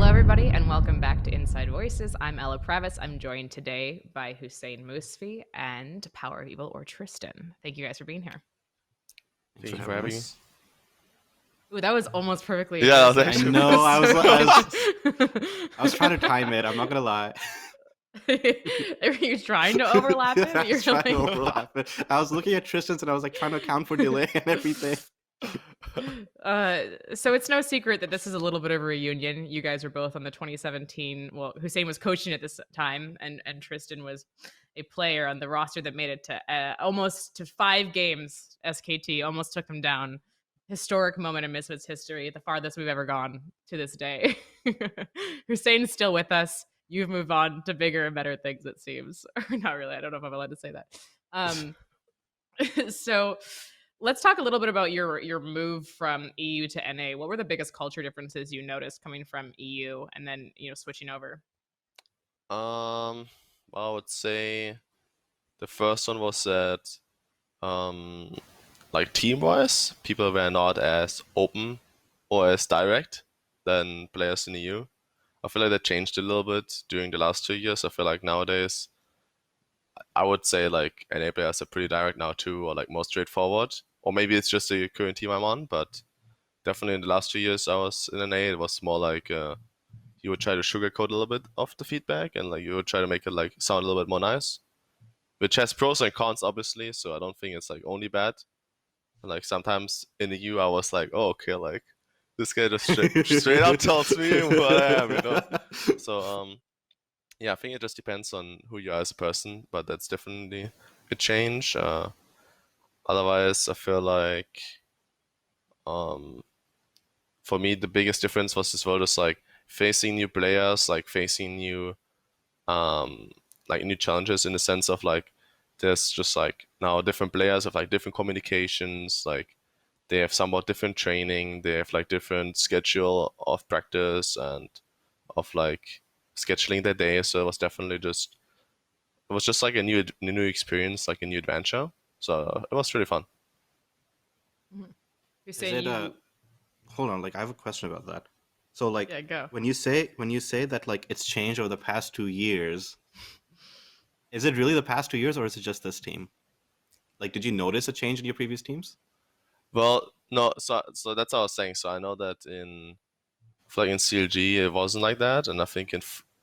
everybody, and welcome back to Inside Voices. I'm Ella Pravis. I'm joined today by Hussein Moosfi and Power of Evil or Tristan. Thank you guys for being here. Thank you for having me. Ooh, that was almost perfectly. Yeah, I know. I was trying to time it. I'm not gonna lie. Are you trying to overlap it? I was trying to overlap it. I was looking at Tristan's and I was like trying to account for delay and everything. So it's no secret that this is a little bit of a reunion. You guys were both on the 2017. Well, Hussein was coaching at this time, and Tristan was a player on the roster that made it to almost to 5 games. SKT almost took them down. Historic moment in Misfits history, the farthest we've ever gone to this day. Hussein's still with us. You've moved on to bigger and better things, it seems. Or not really. I don't know if I'm allowed to say that. So let's talk a little bit about your move from EU to NA. What were the biggest culture differences you noticed coming from EU and then switching over? I would say the first one was that like team-wise, people were not as open or as direct than players in EU. I feel like that changed a little bit during the last 2 years. I feel like nowadays, I would say like NA players are pretty direct now too, or like more straightforward. Or maybe it's just the current team I'm on, but definitely in the last 2 years I was in NA, it was more like you would try to sugarcoat a little bit of the feedback, and like you would try to make it like sound a little bit more nice, which has pros and cons obviously. So I don't think it's like only bad. And, like sometimes in the EU I was like, oh okay, like this guy just straight up tells me what I am, So yeah, I think it just depends on who you are as a person, but that's definitely a change. Otherwise, I feel like for me the biggest difference was as well just like facing new players, like facing new new challenges in the sense of like there's just like now different players have like different communications, like they have somewhat different training, they have like different schedule of practice and of like scheduling their day. So it was definitely just like a new experience, like a new adventure. So it was really fun. Hold on, like I have a question about that. So like go. when you say that like it's changed over the past 2 years, is it really the past 2 years or is it just this team? Like, did you notice a change in your previous teams? Well, no, so that's what I was saying. So I know that in CLG it wasn't like that, and I think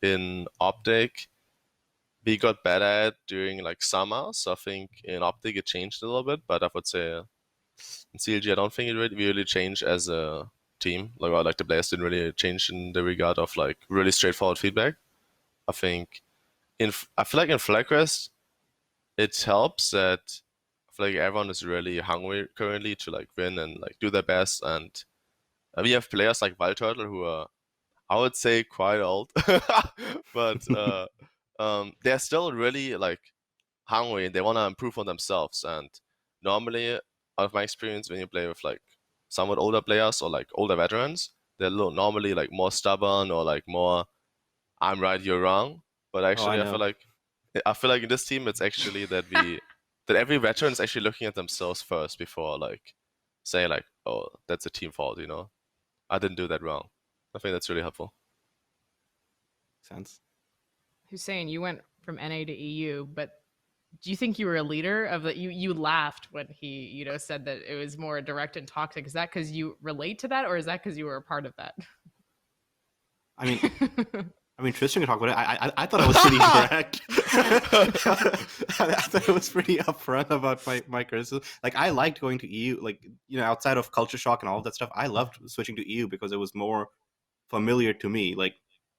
in Optic we got better at during like summer. So I think in Optic it changed a little bit, but I would say in CLG I don't think it really changed as a team. Like the players didn't really change in the regard of like really straightforward feedback. I think I feel like in FlagQuest it helps that I feel like everyone is really hungry currently to like win and like do their best, and we have players like Wild Turtle who are, I would say, quite old, but they're still really like hungry and they want to improve on themselves. And normally, out of my experience, when you play with like somewhat older players or like older veterans, they're normally like more stubborn or like more, I'm right, you're wrong. But actually, I feel like in this team, it's actually that that every veteran is actually looking at themselves first before like saying like, oh, that's a team fault, I didn't do that wrong. I think that's really helpful. Sense. Hussein, you went from NA to EU, but do you think you were a leader of the? You laughed when he said that it was more direct and toxic. Is that because you relate to that, or is that because you were a part of that? I mean, Tristan can talk about it. I thought I was pretty direct. I thought it was pretty upfront about my criticism. Like, I liked going to EU. Like, outside of culture shock and all of that stuff, I loved switching to EU because it was more familiar to me. Like,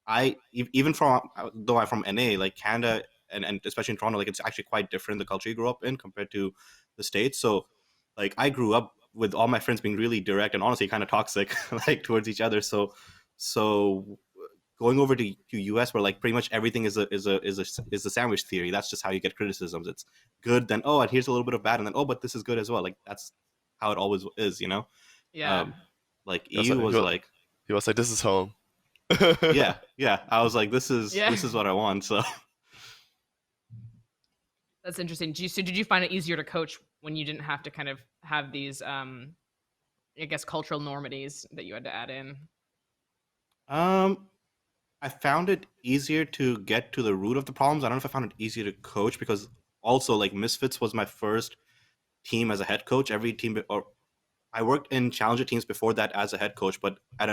though I'm from NA, like Canada and especially in Toronto, like it's actually quite different, the culture you grew up in compared to the States. So like I grew up with all my friends being really direct and honestly kind of toxic like towards each other. So going over to US where like pretty much everything is a sandwich theory. That's just how you get criticisms. It's good, then and here's a little bit of bad, and then but this is good as well. Like that's how it always is, Yeah. Like EU was like he was like, this is home. yeah. I was like, this is what I want. So that's interesting. Did you find it easier to coach when you didn't have to kind of have these, I guess, cultural normities that you had to add in? I found it easier to get to the root of the problems. I don't know if I found it easier to coach because also like Misfits was my first team as a head coach. Every team or I worked in challenger teams before that as a head coach, but at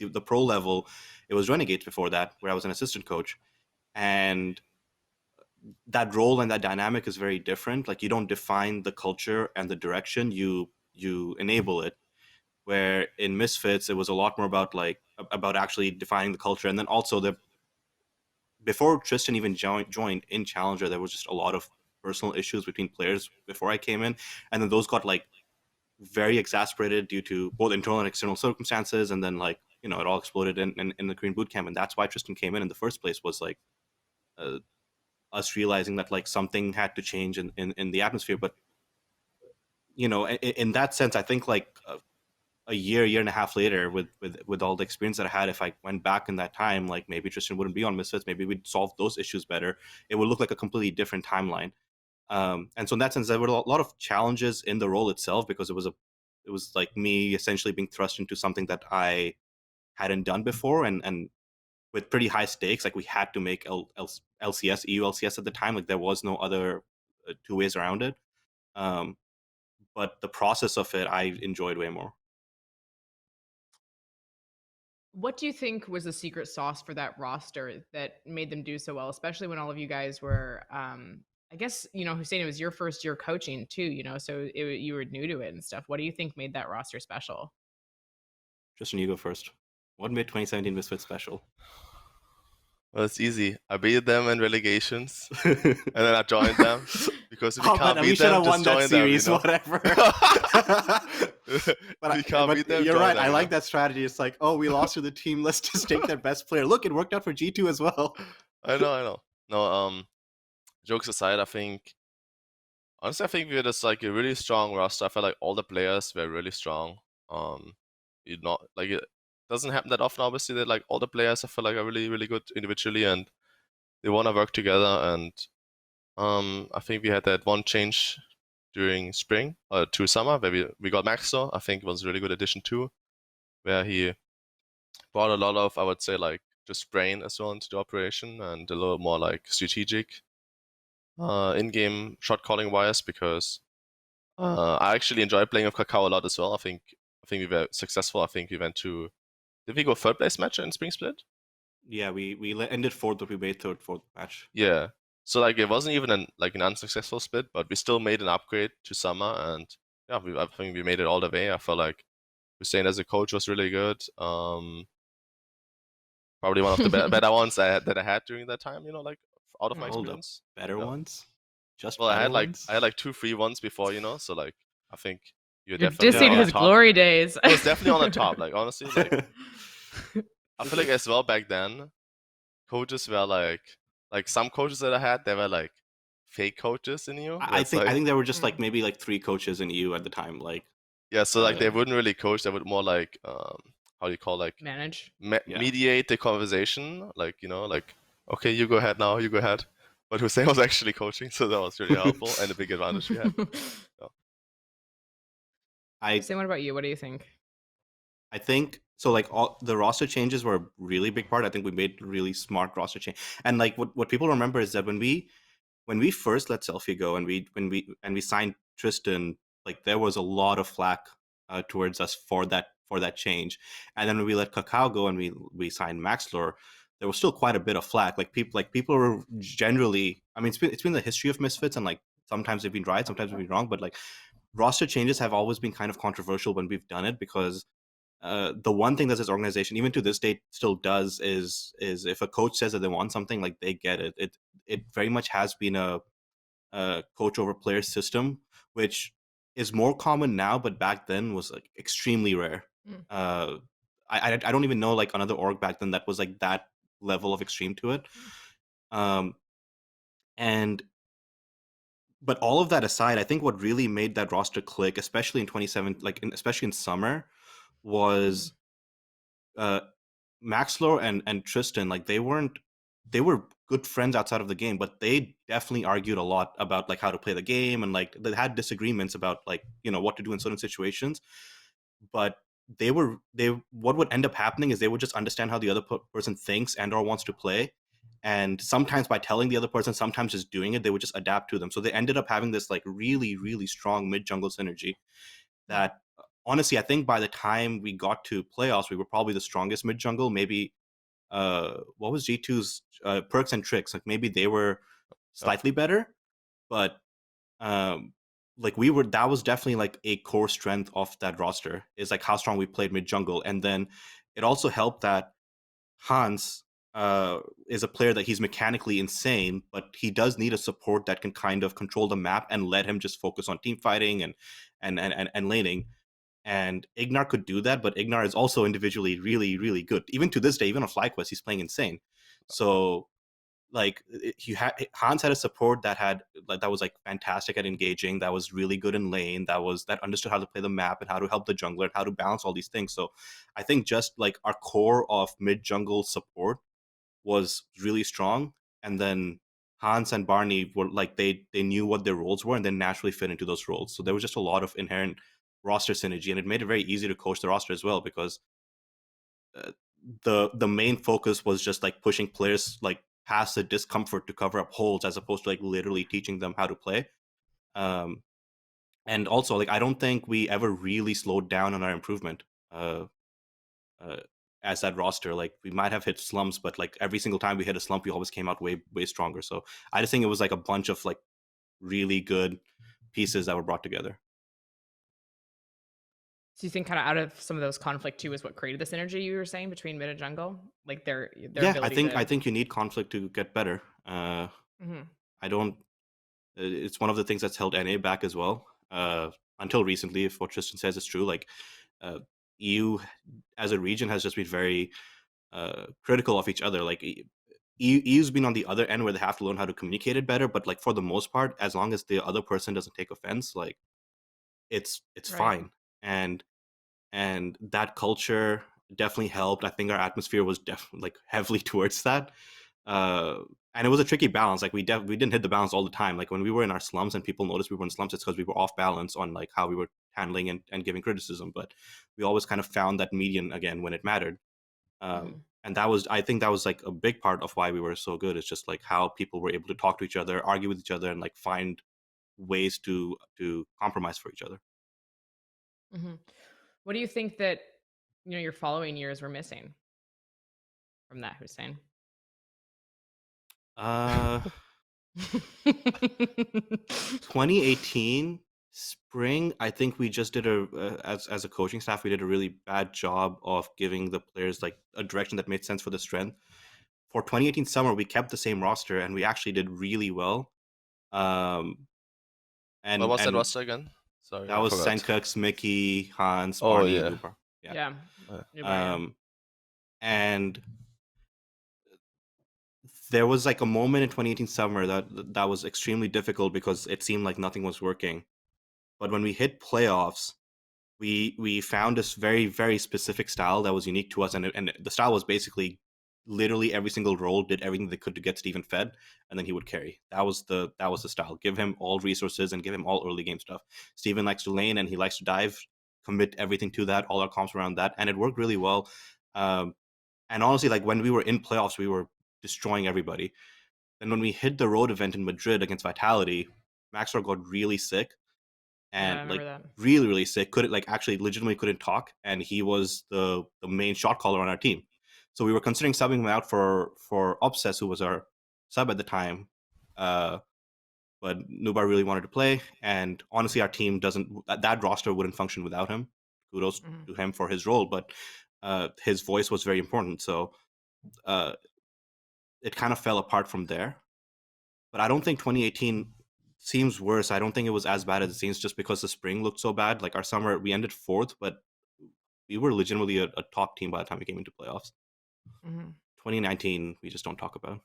the pro level, it was Renegades before that where I was an assistant coach, and that role and that dynamic is very different. Like you don't define the culture and the direction, you enable it. Where in Misfits, it was a lot more about about actually defining the culture, and then also the before Tristan even joined in Challenger, there was just a lot of personal issues between players before I came in, and then those got like very exasperated due to both internal and external circumstances, and then it all exploded in the Korean boot camp, and that's why Tristan came in the first place was like uh, us realizing that like something had to change in the atmosphere. But in that sense, I think like a year and a half later, with all the experience that I had, if I went back in that time, like maybe Tristan wouldn't be on Misfits, maybe we'd solve those issues better. It would look like a completely different timeline. And so in that sense, there were a lot of challenges in the role itself because it was like me essentially being thrust into something that I hadn't done before, and with pretty high stakes. Like we had to make LCS, EU LCS at the time. Like there was no other two ways around it. Um, but the process of it, I enjoyed way more. What do you think was the secret sauce for that roster that made them do so well, especially when all of you guys were, I guess, Hussein, it was your first year coaching too, so you were new to it and stuff. What do you think made that roster special? Tristan, you go first. What made 2017 Misfits special? Well, it's easy. I beat them in relegations, and then I joined them because if you can't beat them, just join series, them. Whatever. But you can't beat them. You're right. I like that strategy. It's like, oh, we lost to the team. Let's just take their best player. Look, it worked out for G2 as well. I know. No, jokes aside, honestly, I think we had just like a really strong roster. I felt like all the players were really strong. It doesn't happen that often, obviously, that like all the players I feel like are really, really good individually and they want to work together. And I think we had that one change during spring to summer where we got Maxo. I think it was a really good addition too, where he brought a lot of, I would say, like just brain as well into the operation and a little more like strategic in-game shot calling wise, because I actually enjoyed playing with Kakao a lot as well. I think we were successful. I think we went to, did we go third place match in Spring Split? Yeah, we ended fourth, but we made fourth match. Yeah. So like it wasn't even an unsuccessful split, but we still made an upgrade to summer, and yeah, I think we made it all the way. I felt like Hussein as a coach was really good. Probably one of the better ones that I had during that time. Like out of my experience. Better ones. Well, I had like 2 free ones before, so like I think you're definitely dissing his glory days. It was definitely on the top. Like honestly, like I feel like as well back then, coaches were like some coaches that I had, they were like fake coaches in EU. I think there were just like maybe like 3 coaches in EU at the time. Like yeah, so like they wouldn't really coach. They would more like how do you call manage, mediate the conversation. Like like okay, you go ahead now, you go ahead. But Hussein was actually coaching, so that was really helpful and a big advantage we had. Hussein, what about you? What do you think? I think so. Like all the roster changes were a really big part. I think we made really smart roster change. And like what people remember is that when we first let Selfie go and we signed Tristan, like there was a lot of flack towards us for that change. And then when we let Kakao go and we signed Maxlor, there was still quite a bit of flack. Like people were generally, I mean, it's been the history of Misfits, and like sometimes they've been right, sometimes they've been wrong, but like roster changes have always been kind of controversial when we've done it, because the one thing that this organization, even to this date, still does is if a coach says that they want something, like they get it. It very much has been a coach over player system, which is more common now, but back then was like extremely rare. I don't even know like another org back then that was like that level of extreme to it. But all of that aside, I think what really made that roster click, especially in 27, especially in summer, was Maxlor and Tristan. Like they were good friends outside of the game, but they definitely argued a lot about like how to play the game, and like they had disagreements about like what to do in certain situations. But what would end up happening is they would just understand how the other person thinks and or wants to play, and sometimes by telling the other person, sometimes just doing it, they would just adapt to them. So they ended up having this like really really strong mid jungle synergy Hmm. that honestly I think by the time we got to playoffs we were probably the strongest mid jungle. Maybe what was G2's perks and tricks, like maybe they were Yep. slightly better, but um like we were, that was definitely like a core strength of that roster, is like how strong we played mid jungle. And then it also helped that Hans is a player that he's mechanically insane, but he does need a support that can kind of control the map and let him just focus on team fighting and laning. And Ignar could do that, but Ignar is also individually really, really good. Even to this day, even on FlyQuest, he's playing insane. So like Hans had a support that had like that was like fantastic at engaging, that was really good in lane, that understood how to play the map and how to help the jungler and how to balance all these things. So I think just like our core of mid jungle support was really strong, and then Hans and Barney were like they knew what their roles were and then naturally fit into those roles. So there was just a lot of inherent roster synergy, and it made it very easy to coach the roster as well, because uh, the main focus was just like pushing players like past the discomfort to cover up holes, as opposed to like literally teaching them how to play. Um, and also, like I don't think we ever really slowed down on our improvement. Uh, uh, as that roster, like we might have hit slumps, but like every single time we hit a slump, we always came out way stronger. So I just think it was like a bunch of like really good pieces that were brought together. So you think kind of out of some of those conflict too is what created this energy you were saying between mid and jungle, like their Yeah, ability I to. think you need conflict to get better. Hmm. I don't. It's one of the things that's held NA back as well. Until recently, if what Tristan says is true, like uh, EU as a region has just been very critical of each other. Like EU's been on the other end where they have to learn how to communicate it better. But like for the most part, as long as the other person doesn't take offense, like it's Right. fine. And that culture definitely helped. I think our atmosphere was definitely like heavily towards that. Uh, and it was a tricky balance. Like we didn't hit the balance all the time. Like when we were in our slums and people noticed we were in slums, it's because we were off balance on like how we were handling and giving criticism. But we always kind of found that median again when it mattered. Hmm. And that was, I think that was like a big part of why we were so good. It's just like how people were able to talk to each other, argue with each other, and like find ways to compromise for each other. Hmm. What do you think that your following years were missing from that, Hussein? Uh, 2018 spring, I think we just did as a coaching staff, we did a really bad job of giving the players like a direction that made sense for the strength. For 2018 summer, we kept the same roster and we actually did really well. Um, What was that and roster again? Sorry, that I was forgot. Senkux, Mickey, Hans, Oh Barney, yeah. Nubar. Yeah. Yeah, Uh, Nubar, yeah. Um, and there was like a moment in 2018 summer that was extremely difficult because it seemed like nothing was working. But when we hit playoffs, we found this very specific style that was unique to us, and the style was basically literally every single role did everything they could to get Steven fed, and then he would carry. That was the style. Give him all resources and give him all early game stuff. Steven likes to lane and he likes to dive. Commit everything to that. All our comps around that, and it worked really well. Um, and honestly, like when we were in playoffs, we were destroying everybody. Then when we hit the road event in Madrid against Vitality, Maxwell got really sick, Yeah, I and remember like that. really sick, couldn't like actually legitimately couldn't talk, and he was the main shot caller on our team. So we were considering subbing him out for Obsess, who was our sub at the time. uh but Nubar really wanted to play, and honestly our team doesn't, that roster wouldn't function without him. Kudos Mhm. to him for his role, but his voice was very important. So uh it kind of fell apart from there. But I don't think 2018 seems worse. I don't think it was as bad as it seems, just because the spring looked so bad. Like our summer, we ended fourth, but we were legitimately a top team by the time we came into playoffs. Mhm. 2019, we just don't talk about.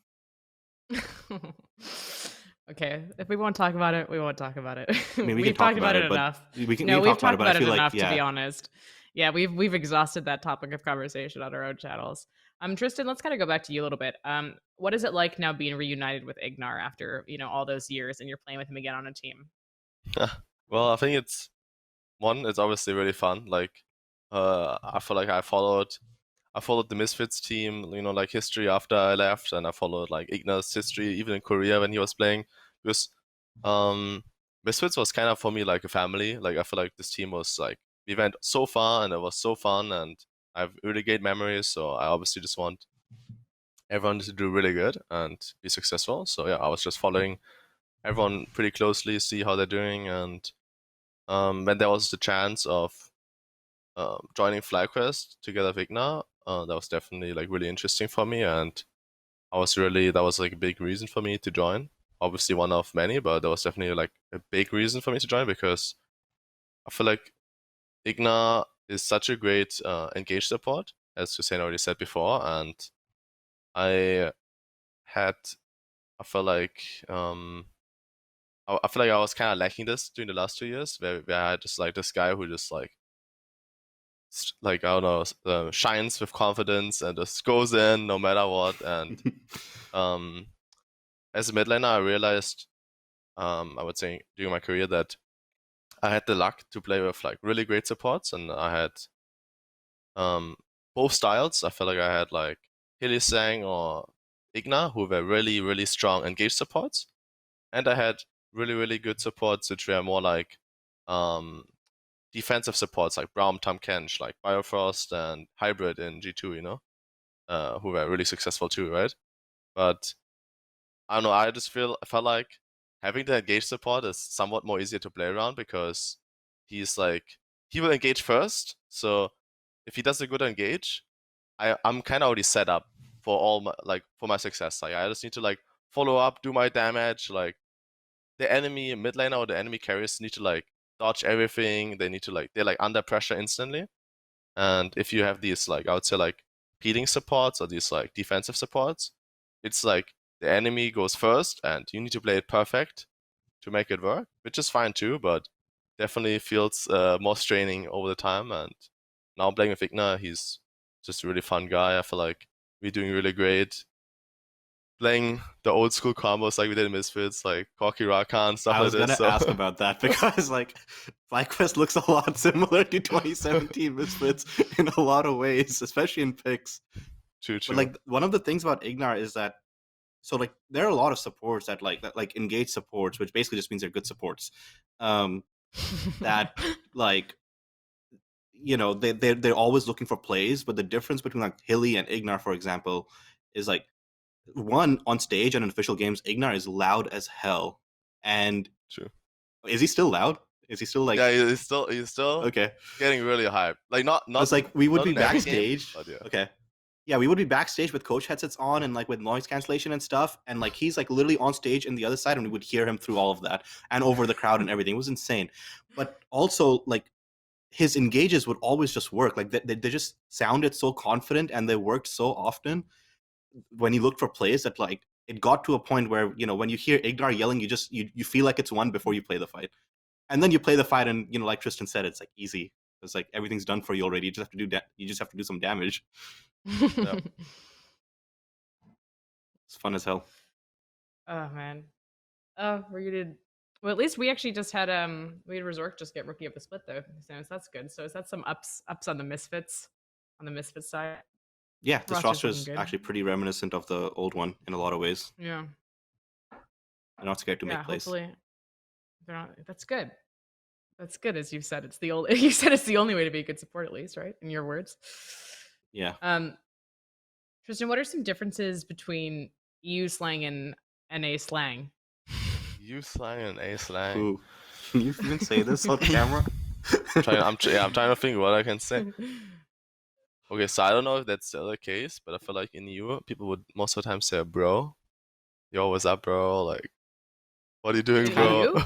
Okay, if we won't talk about it, we won't talk about it. I mean, we can We've talk talked about about it it, but enough. we No, can we've talk about it. talked But I about it feel like, enough, to be yeah, honest. Yeah, we've exhausted that topic of conversation on our own channels. Tristan, let's kind of go back to you a little bit. What is it like now being reunited with Ignar after all those years, and you're playing with him again on a team? well, I think it's obviously really fun. Like I feel like I followed the Misfits team, like history after I left, and I followed like Igna's history even in Korea when he was playing. Because Misfits was kind of for me like a family. Like I feel like this team was like we went so far and it was so fun, and I have really great memories. So I obviously just want everyone to do really good and be successful. So yeah, I was just following everyone pretty closely, see how they're doing, and when there was the chance of joining FlyQuest together with Igna, that was definitely like really interesting for me, and that was like a big reason for me to join. Obviously one of many, but that was definitely like a big reason for me to join because I feel like Igna is such a great engaged support, as Hussein already said before, and I had I felt like I feel like I was kind of lacking this during the last 2 years, where I had just like this guy who just like I don't know, shines with confidence and just goes in no matter what. And as a mid laner, I realized, I would say during my career that I had the luck to play with like really great supports, and I had both styles. I felt like I had like Slang or Igna, who were really really strong engaged supports, and I had really really good supports which were more like defensive supports like Braum, Tom Kench, like Biofrost and Hybrid in G2, who were really successful too, right? But I don't know, I felt like having the engage support is somewhat more easier to play around because he's like, he will engage first. So if he does a good engage, I'm kind of already set up for for my success. Like I just need to like follow up, do my damage. Like the enemy mid laner or the enemy carriers need to like dodge everything. They need to like, they're like under pressure instantly. And if you have these like, I would say like peeling supports or these like defensive supports, it's like the enemy goes first and you need to play it perfect to make it work, which is fine too, but definitely feels more straining over the time. And now playing with Igna, he's just a really fun guy. I feel like we're doing really great. Playing the old school combos like we did in Misfits, like Corki Rakan, stuff I like was this. gonna ask about that because like FlyQuest looks a lot similar to 2017 Misfits in a lot of ways, especially in picks. True. But like one of the things about Ignar is that like there are a lot of supports that like engage supports, which basically just means they're good supports. That like they're always looking for plays, but the difference between like Hilly and Ignar, for example, is like one on stage and in official games, Ignar is loud as hell. And True. is he still loud? Is he still like? Yeah, he's still okay. Getting really hyped. Like not. It's like we would be backstage. Game, yeah. Okay. Yeah, we would be backstage with coach headsets on and like with noise cancellation and stuff, and like he's like literally on stage in the other side, and we would hear him through all of that and over the crowd and everything. It was insane. But also like his engages would always just work. Like they just sounded so confident and they worked so often when he looked for plays that like it got to a point where when you hear Ignar yelling, you feel like it's won before you play the fight, and then you play the fight and like Tristan said, it's like easy. It's like everything's done for you already. You just have to do some damage. Yeah. It's fun as hell. Oh man. Well, at least we actually just had Resort just get rookie of the split though. So that's good. So is that some ups on the Misfits side? Yeah, this roster is good. actually pretty reminiscent of the old one in a lot of ways. Yeah. They're not scared to make plays. Hopefully they're not. That's good. That's good, as you've said. You said it's the only way to be a good support, at least, right? In your words. Yeah. Tristan, what are some differences between EU slang and NA slang? EU slang and A slang. Ooh. Can you even say this on camera? I'm trying to think what I can say. Okay, so I don't know if that's still the case, but I feel like in EU, people would most of the time say bro. Yo, what's up, bro? Like, what are you doing, bro?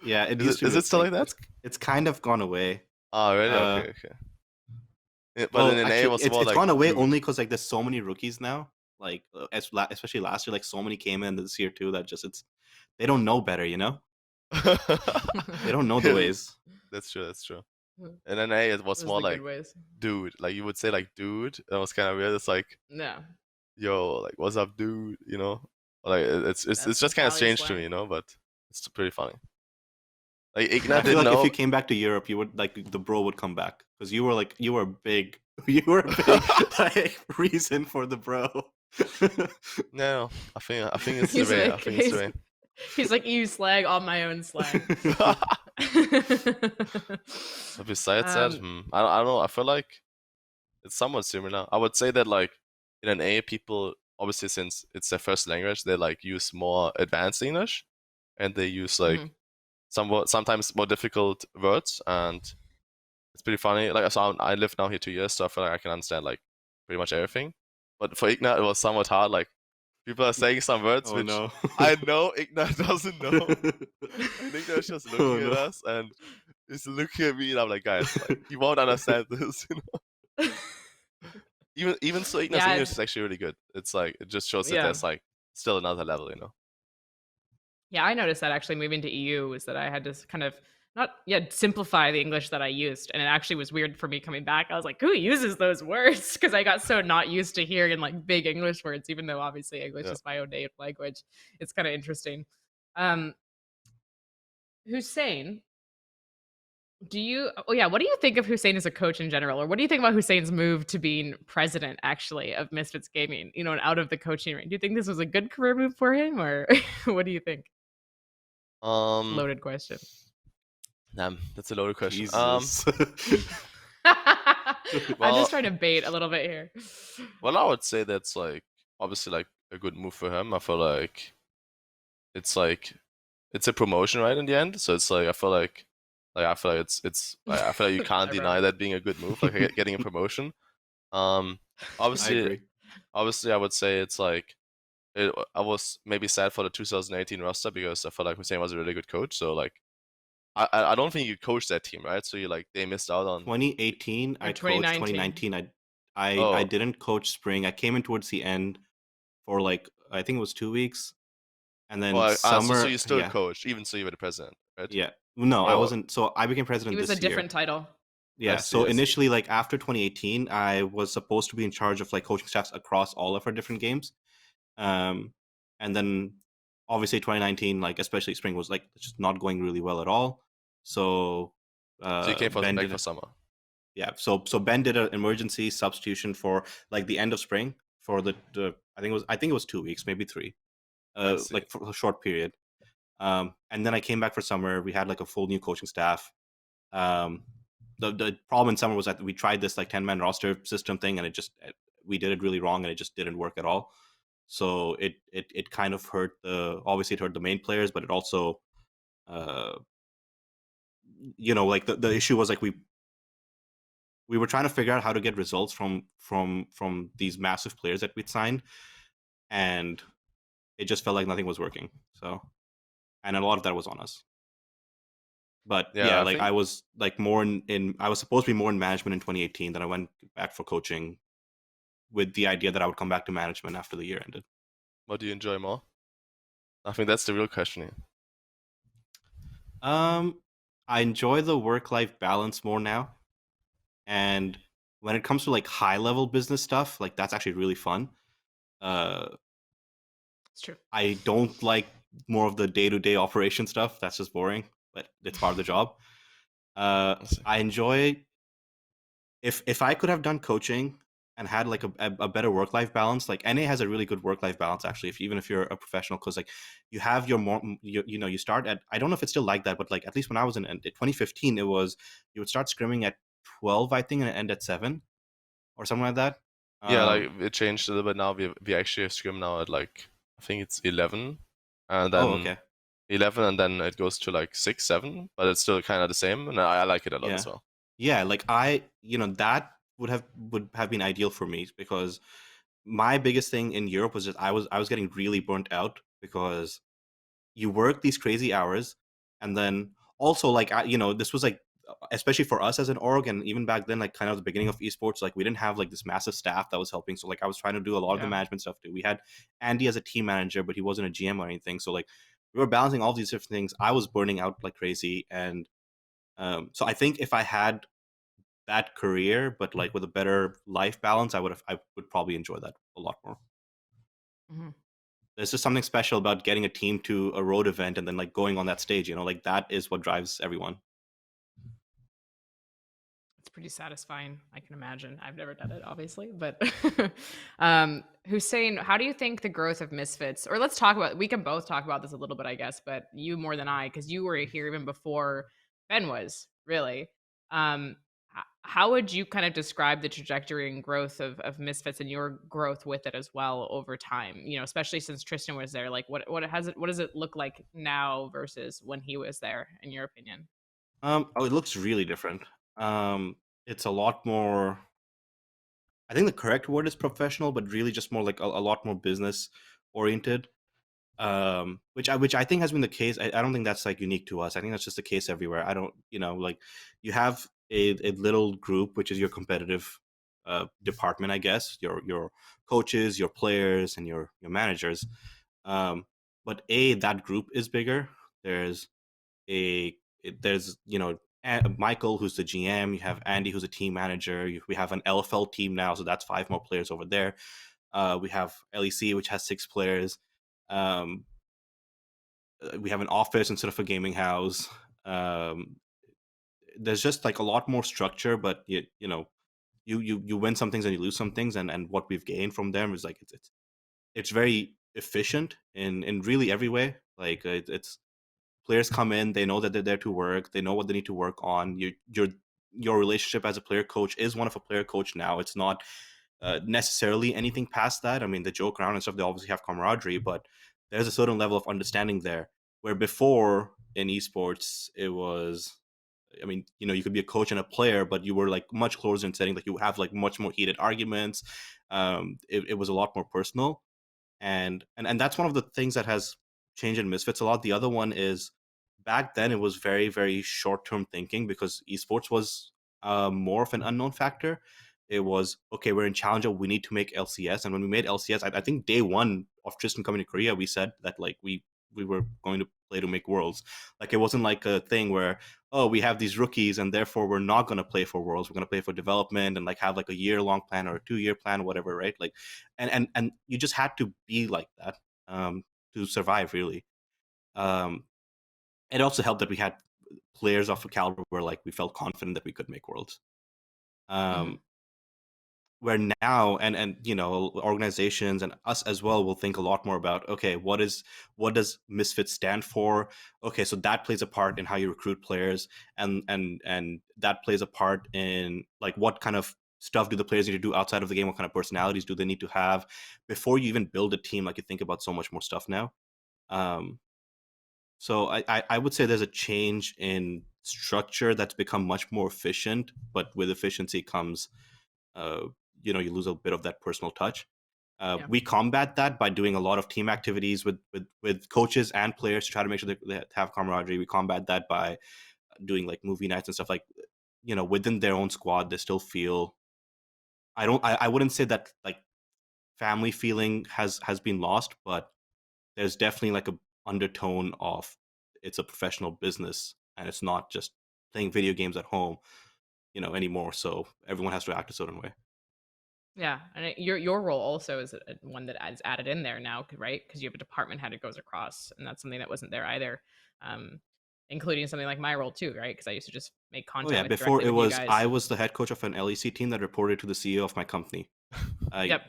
Yeah, is it still like that? It's kind of gone away. Oh, really? Okay. But in NA, it was more it's gone away only because like there's so many rookies now. Like especially last year, like so many came in this year too. That just they don't know better, They don't know the ways. That's true. In NA, it was more like dude. Like you would say like dude. That was kind of weird. It's like yo, like what's up, dude? Like it's just kind of strange to me, but it's pretty funny. Like I Ignat feel didn't like if know. you came back to Europe, you would like the bro would come back because you were big. You were a big like reason for the bro. No, I think it's the He's way. I like, think it's the he's like, you slag on my own slang. way. But besides that, um, I don't know. I feel like it's somewhat similar. I would say that like in an A, people obviously since it's their first language, they like use more advanced English, and they use like mhm. sometimes more difficult words, and it's pretty funny. Like I live now here 2 years, so I feel like I can understand like pretty much everything. But for Ignat, it was somewhat hard. Like people are saying some words Oh which no. I know Ignat doesn't know. And Ignat's just Oh looking at no. us and he's looking at me, and I'm like, guys, like you won't understand this. Even so, Ignat's Yeah, English is actually really good. It's like it just shows that yeah. there's like still another level, Yeah, I noticed that actually moving to EU was that I had to kind of not simplify the English that I used, and it actually was weird for me coming back. I was like, "Who uses those words?" Because I got so not used to hearing like big English words, even though obviously English Yeah. is my own native language. It's kind of interesting. Um, Hussein, do you? Oh yeah, what do you think of Hussein as a coach in general, or what do you think about Hussein's move to being president actually of Misfits Gaming? You know, and out of the coaching ring. Do you think this was a good career move for him, or what do you think? Um, Loaded question. damn, that's a loaded question. Jesus. I'm Well, just trying to bait a little bit here. well, I would say that's like obviously like a good move for him. I feel like it's a promotion right in the end, so it's like I feel like I feel like you can't deny Ironic. that being a good move, like getting a promotion. Um, I obviously, agree. I would say it's like I was maybe sad for the 2018 roster because I felt like Hussein was a really good coach. So like I don't think you coached that team, right? So you like they missed out on. 2018, Or I coached. 2019. 2019, I Oh, didn't coach spring. I came in towards the end for like I think it was 2 weeks, and then so summer. you still Yeah, coached even so you were the president, right? yeah. No, I Oh, wasn't. So I became It president was a this year. different title. I Yeah. see, So I see. initially, like after 2018, I was supposed to be in charge of like coaching staffs across all of our different games. Um, and then obviously 2019, like especially spring, was like just not going really well at all. So So you came Ben back did for summer. yeah. So Ben did an emergency substitution for like the end of spring for the I think it was 2 weeks, maybe three, I see. like for a short period. And then I came back for summer. We had like a full new coaching staff. Um, the problem in summer was that we tried this like 10-man roster system thing, and we did it really wrong, and it just didn't work at all. So it kind of hurt it hurt the main players, but it also uh like the issue was like we were trying to figure out how to get results from these massive players that we'd signed, and it just felt like nothing was working. So, and a lot of that was on us. But yeah, Yeah, I like think. I was like more in I was supposed to be more in management in 2018. Then I went back for coaching with the idea that I would come back to management after the year ended. What do you enjoy more? I think that's the real question here. Um, I enjoy the work-life balance more now, and when it comes to like high-level business stuff, like that's actually really fun. Uh, It's true. I don't like more of the day-to-day operation stuff. That's just boring, but it's part of the job. I see. I enjoy if I could have done coaching and had like a better work-life balance. Like NA has a really good work-life balance actually. Even if you're a professional, because like you have your more you start at, I don't know if it's still like that, but like at least when I was in 2015, it was you would start scrimming at 12, I think, and end at 7 or something like that. Yeah, Um, like it changed a little bit now. We actually have scrim now at like I think it's 11, and oh, then okay. 11, and then it goes to like 6, 7, but it's still kind of the same, and I like it a lot Yeah. as well. Yeah, like that would have been ideal for me because my biggest thing in Europe was just I was getting really burnt out because you work these crazy hours, and then also like this was like especially for us as an org, and even back then, like kind of the beginning of esports, like we didn't have like this massive staff that was helping. So like I was trying to do a lot of the Yeah. management stuff too. We had Andy as a team manager, but he wasn't a GM or anything. So like we were balancing all these different things. I was burning out like crazy, and so I think if I had that career, but like with a better life balance, I would probably enjoy that a lot more. Mhm. there's just something special about getting a team to a road event and then like going on that stage. Like that is what drives everyone. It's pretty satisfying, I can imagine. I've never done it, obviously, but Hussein, how do you think the growth of Misfits, or let's talk about, we can both talk about this a little bit, I guess, but you more than I, because you were here even before Ben was, really. How would you kind of describe the trajectory and growth of Misfits and your growth with it as well over time? Especially since Tristan was there. Like, what does it look like now versus when he was there, in your opinion? Oh, it looks really different. It's a lot more. I think the correct word is professional, but really just more like a lot more business oriented. Which I think has been the case. I don't think that's like unique to us. I think that's just the case everywhere. I don't, like you have a little group which is your competitive department, I guess, your coaches, your players, and your managers. But that group is bigger. There's there's Michael, who's the GM. You have Andy, who's a team manager. We have an LFL team now, so that's 5 more players over there. We have LEC, which has 6 players. Um, we have an office instead of a gaming house. There's just like a lot more structure, but you win some things and you lose some things, and what we've gained from them is like it's very efficient in really every way. Like it's players come in, they know that they're there to work, they know what they need to work on. Your relationship as a player coach is one of a player coach now. It's not necessarily anything past that. I mean, they joke around and stuff. They obviously have camaraderie, but there's a certain level of understanding there. Where before in esports, it was, I mean, you could be a coach and a player, but you were like much closer in setting. Like you have like much more heated arguments. It was a lot more personal, and that's one of the things that has changed in Misfits a lot. The other one is back then it was very very short term thinking because esports was more of an unknown factor. It was okay. We're in Challenger. We need to make LCS, and when we made LCS, I think day one of Tristan coming to Korea, we said that like we were going to play to make Worlds. Like it wasn't like a thing where we have these rookies and therefore we're not going to play for Worlds. We're going to play for development and like have like a year-long plan or a 2-year plan, whatever, right? Like, and you just had to be like that to survive, really. Um, it also helped that we had players of a caliber where like we felt confident that we could make Worlds. Hmm. Um, where now and organizations and us as well will think a lot more about, okay, what does Misfit stand for? Okay, so that plays a part in how you recruit players, and that plays a part in like what kind of stuff do the players need to do outside of the game, what kind of personalities do they need to have before you even build a team. Like you think about so much more stuff now. Um so I would say there's a change in structure that's become much more efficient, but with efficiency comes uh, you lose a bit of that personal touch. Yeah. We combat that by doing a lot of team activities with coaches and players to try to make sure that they have camaraderie. We combat that by doing like movie nights and stuff. Like within their own squad, they still feel. I wouldn't say that like family feeling has been lost, but there's definitely like a undertone of it's a professional business and it's not just playing video games at home anymore. So everyone has to act a certain way. Yeah, and your role also is one that is added in there now, right? Because you have a department head it goes across, and that's something that wasn't there either, um, including something like my role too, right? Because I used to just make Oh content yeah, with before directly it with you was I guys. was the head coach of an LEC team that reported to the CEO of my company. I, Yep,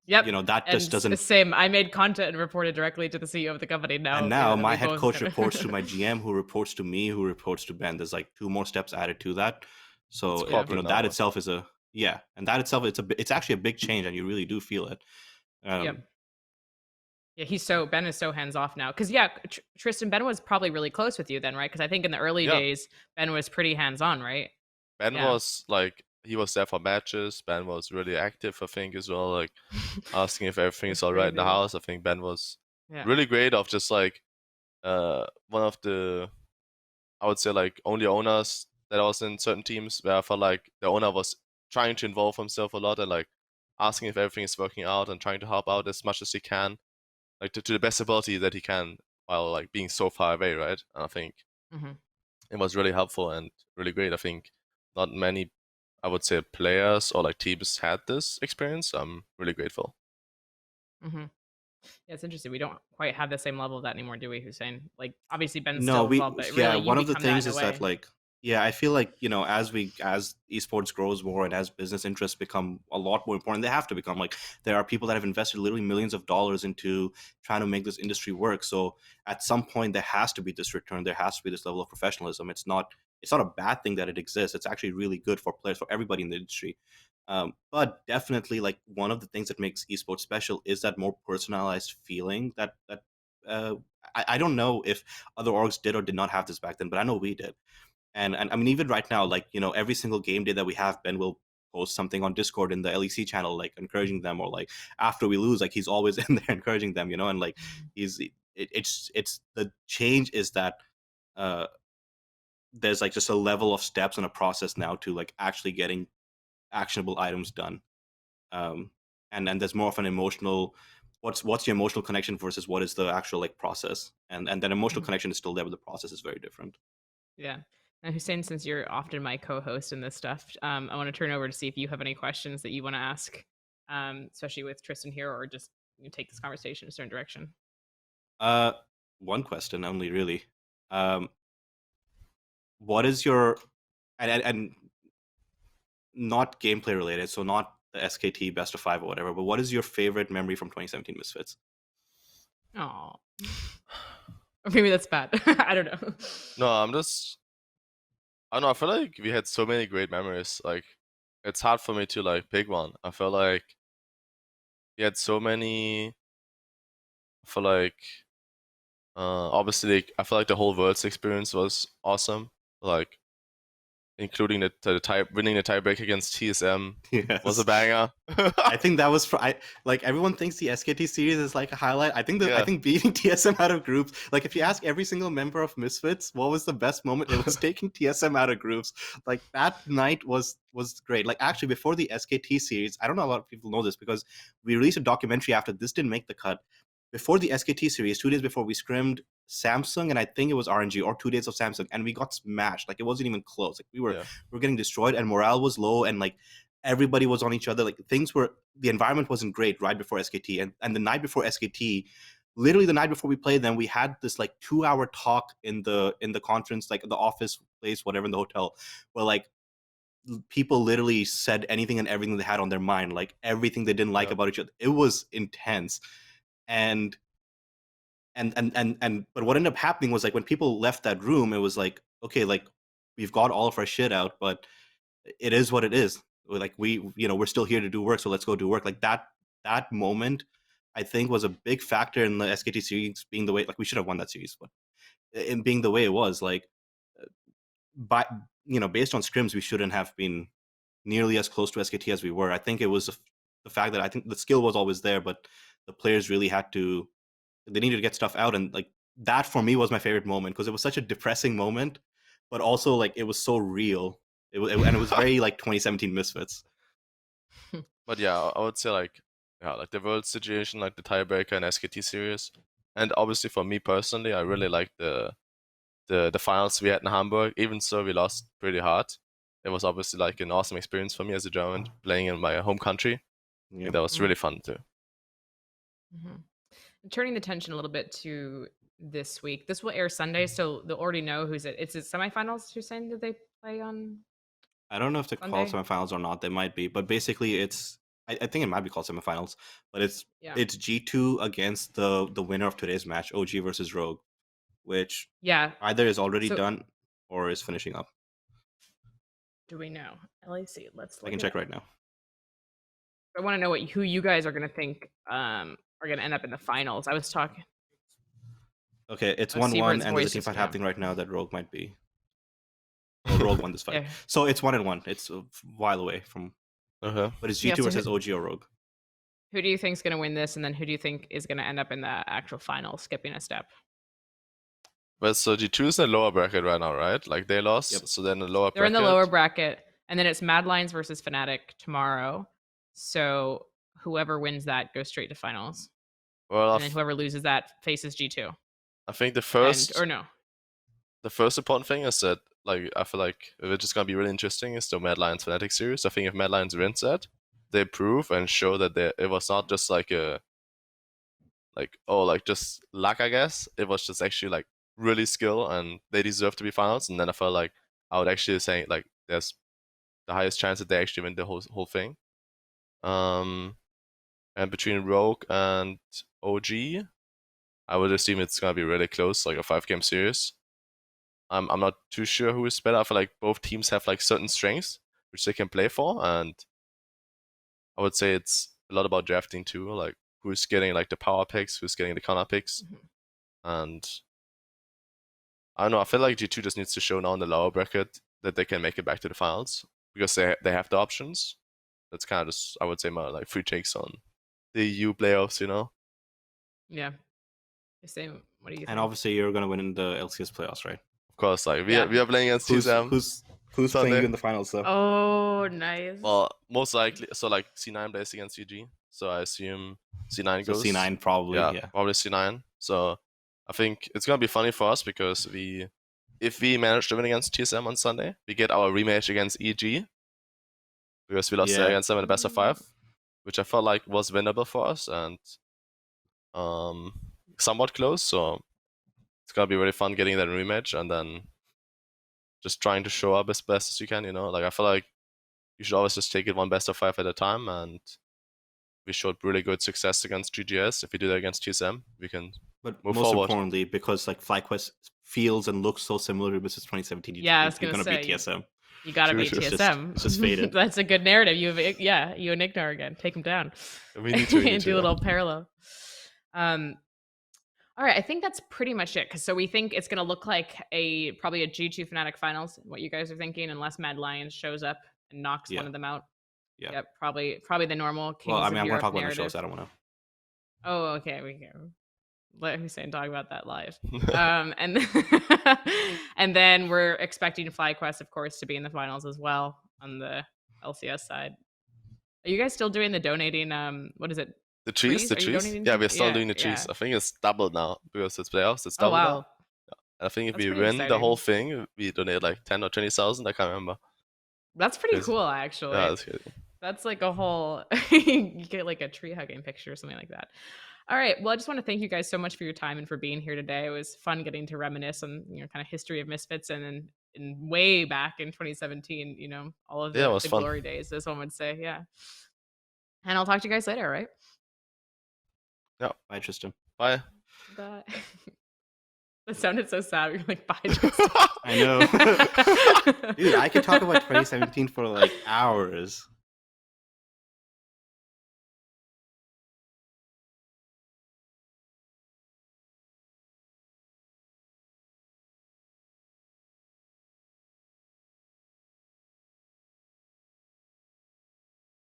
yep, that and just doesn't. same. I made content and reported directly to the CEO of the company. And Now, now we my head both coach kind reports to of. my GM, who reports to me, who reports to Ben. There's like 2 more steps added to that. It's So Yeah, corporate that now. itself is a yeah, and that itself it's actually a big change, and you really do feel it. yep. Um, Yeah, Ben is so hands off now. Because yeah, Tristan, Ben was probably really close with you then, right? Because I think in the early Yeah, days, Ben was pretty hands on, right? Ben Yeah. was like he was there for matches. Ben was really active, I think, as well. Like asking if everything is That's all right in the crazy. house. I think Ben was Yeah. really great of just like one of the, I would say, like only owners that I was in certain teams where I felt like the owner was trying to involve himself a lot and like asking if everything is working out and trying to help out as much as he can, like to the best ability that he can, while like being so far away, right? And I think Hmm. it was really helpful and really great. I think not many, I would say, players or like teams had this experience. I'm really grateful. Hmm. Yeah, it's interesting. We don't quite have the same level of that anymore, do we, Hussein? Like, obviously Ben No, still as we well, but yeah, really you one of the become that things in a is that way. like yeah, I feel like, as esports grows more and as business interests become a lot more important, they have to become like there are people that have invested literally millions of dollars into trying to make this industry work. So at some point there has to be this return, there has to be this level of professionalism. It's not a bad thing that it exists. It's actually really good for players, for everybody in the industry. But definitely, like one of the things that makes esports special is that more personalized feeling that uh, I don't know if other orgs did or did not have this back then, but I know we did. And I mean, even right now, like, every single game day that we have, Ben will post something on Discord in the LEC channel, like encouraging them, or like after we lose, like he's always in there encouraging them, and like it's the change is that uh there's like just a level of steps and a process now to like actually getting actionable items done. um and there's more of an emotional, what's the emotional connection versus what is the actual like process, and that emotional Mhm. connection is still there, but the process is very different. Yeah. And Hussein, since you're often my co-host in this stuff, I want to turn over to see if you have any questions that you want to ask, especially with Tristan here, or just you take this conversation in a certain direction. uh One question only, really. um what is your, and not gameplay related, so not the SKT best of five or whatever, but what is your favorite memory from 2017 Misfits? Oh, or maybe that's bad. I don't know. No, I don't know. I feel like we had so many great memories. Like, it's hard for me to like pick one. I feel like we had so many. I feel like, obviously, like, I feel like the whole Worlds experience was awesome. Like, including winning the tiebreak against TSM was a Yes. banger. I think that was like everyone thinks the SKT series is like a highlight. I Yeah. think beating TSM out of groups. Like if you ask every single member of Misfits what was the best moment, it was taking TSM out of groups. Like that night was great. Like actually before the SKT series, I don't know a lot of people know this because we released a documentary after this didn't make the cut. Before the SKT series, 2 days before, we scrimmed Samsung, and I think it was RNG, or 2 days of Samsung, and we got smashed. Like it wasn't even close. Like we Yeah. were getting destroyed, and morale was low, and like everybody was on each other. Like the environment wasn't great right before SKT, and the night before SKT, literally the night before we played them, we had this like 2 hour talk in the conference, like the office place, whatever, in the hotel, where like people literally said anything and everything they had on their mind, like everything they didn't like Yeah. about each other. It was intense. And but what ended up happening was like when people left that room, it was like, okay, like we've got all of our shit out, but it is what it is. Like we're still here to do work, so let's go do work. Like that moment, I think, was a big factor in the SKT series being the way, like we should have won that series, but in being the way it was, like by based on scrims, we shouldn't have been nearly as close to SKT as we were. I think it was the fact that I think the skill was always there, but the players really they needed to get stuff out, and like that for me was my favorite moment because it was such a depressing moment, but also like it was so real. And it was very like 2017 Misfits. But yeah, I would say like, yeah, like the world situation, like the tiebreaker and SKT series, and obviously for me personally, I really like the finals we had in Hamburg. Even so, we lost pretty hard. It was obviously like an awesome experience for me as a German playing in my home country. I think that was really fun too. Mhm. Turning the attention a little bit to this week. This will air Sunday, so they'll already know who's it. It's semifinals. Hussein, did they play on I don't know if they call Sunday? semifinals or not. They might be, but basically, I think it might be called semifinals. But Yeah. it's G2 against the winner of today's match, OG versus Rogue, which Yeah. either is already So done or is finishing up. do we know? Let's see. Let's I look can it check up. right now. I want to know who you guys are going to think are going to end up in the finals. I was talking. Okay, it's Oh, 1-1, Seabird's and there's a voice team just fight came up. happening right now that Rogue might be. Well, Rogue won this fight, Yeah. so it's 1-1. It's a while away from, Okay. but it's Yeah, G2 so versus OG or Rogue. who do you think is going to win this, and then who do you think is going to end up in the actual final, skipping a step? But so G2 is in the lower bracket right now, right? Like they lost, Yep. so then the lower They're in bracket. the lower bracket, and then it's Mad Lions versus Fnatic tomorrow. So whoever wins that goes straight to finals, Well, and then whoever loses that faces G2. I think the first important thing is that, like, I feel like which is gonna be really interesting is the Mad Lions Fnatic series. I think if Mad Lions wins that, they prove and show that it was not just like like, oh, like just luck, I guess. It was just actually like really skill, and they deserve to be finals. And then I felt like I would actually say like there's the highest chance that they actually win the whole thing. And between Rogue and OG, I would assume it's gonna be really close, like a 5-game series. I'm not too sure who is better. I feel like both teams have like certain strengths which they can play for, and I would say it's a lot about drafting too, like who's getting like the power picks, who's getting the counter picks, and I don't know. I feel like G2 just needs to show now in the lower bracket that they can make it back to the finals because they have the options. That's kind of just, I would say, my like free takes on the EU playoffs, you know. Yeah. Same. What do you think? And obviously, you're gonna win in the LCS playoffs, right? Of course, like we Yeah. are playing against TSM. Who's playing Sunday. you in the finals though? Oh, nice. Well, most likely, so like C9 plays against UG, so I assume C9 So goes. C9 probably, yeah. Probably C9. So I think it's gonna be funny for us because if we manage to win against TSM on Sunday, we get our rematch against EG because we lost Yeah. against them in the best of 5, which I felt like was winnable for us and somewhat close. So it's gonna be really fun getting that rematch and then just trying to show up as best as you can. You know, like I feel like you should always just take it one best of 5 at a time, and we showed really good success against GGS. If we do that against TSM, we can But move most forward. importantly, because like FlyQuest feels and looks so similar to Misfits 2017, Yeah, I was you're gonna gonna beat say, TSM. You gotta True, beat true. TSM. It's just faded. That's a good narrative. You and Ignar again. Take him down. We need to Do a little parallel. All right, I think that's pretty much it. So we think it's gonna look like probably a G2 Fnatic finals. What you guys are thinking, unless Mad Lions shows up and knocks one of them out. Yeah. Yep, probably the normal Kings Well, I of mean, I'm gonna Europe talk about the narrative. shows. I don't want to. Oh, okay. We can let Hussein talk about that live. And then we're expecting FlyQuest, of course, to be in the finals as well on the LCS side. Are you guys still doing the donating? What is it? The trees. Yeah, we're still doing the trees. Yeah. I think it's doubled now because it's playoffs. It's Oh doubled wow. now. And I think if That's we pretty win the exciting. whole thing, we donate like 10 or 20,000. I can't remember. That's pretty Yes. cool, actually. Yeah, that's good. That's like a whole. You get like a tree hugging picture or something like that. All right. Well, I just want to thank you guys so much for your time and for being here today. It was fun getting to reminisce on kind of history of Misfits and then in way back in 2017. All of Yeah, it was the fun. glory days, as one would say. Yeah. And I'll talk to you guys later. All right. Yeah. Bye, Tristan. Bye. Bye. That sounded so sad. You're like, bye, Tristan. I know. Dude, I could talk about 2017 for like hours.